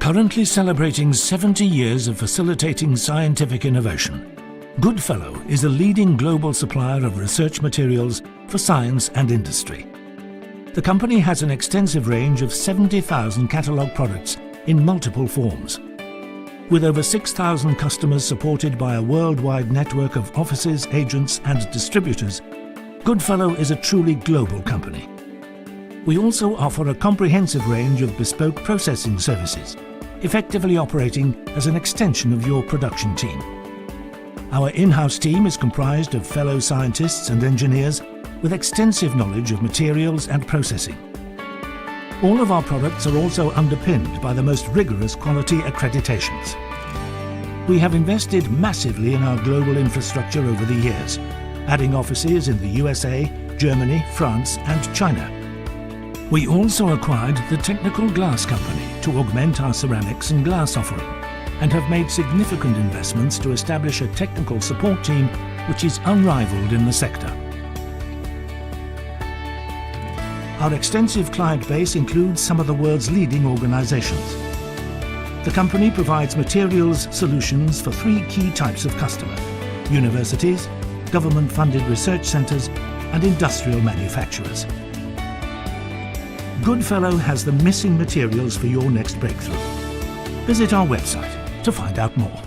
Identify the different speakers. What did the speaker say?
Speaker 1: Currently celebrating 70 years of facilitating scientific innovation, Goodfellow is a leading global supplier of research materials for science and industry. The company has an extensive range of 70,000 catalogue products in multiple forms. With over 6,000 customers supported by a worldwide network of offices, agents and distributors, Goodfellow is a truly global company. We also offer a comprehensive range of bespoke processing services, effectively operating as an extension of your production team. Our in-house team is comprised of fellow scientists and engineers with extensive knowledge of materials and processing. All of our products are also underpinned by the most rigorous quality accreditations. We have invested massively in our global infrastructure over the years, adding offices in the USA, Germany, France and China. We also acquired the Technical Glass Company to augment our ceramics and glass offering, and have made significant investments to establish a technical support team which is unrivaled in the sector. Our extensive client base includes some of the world's leading organizations. The company provides materials solutions for 3 key types of customer: universities, government-funded research centers, and industrial manufacturers. Goodfellow has the missing materials for your next breakthrough. Visit our website to find out more.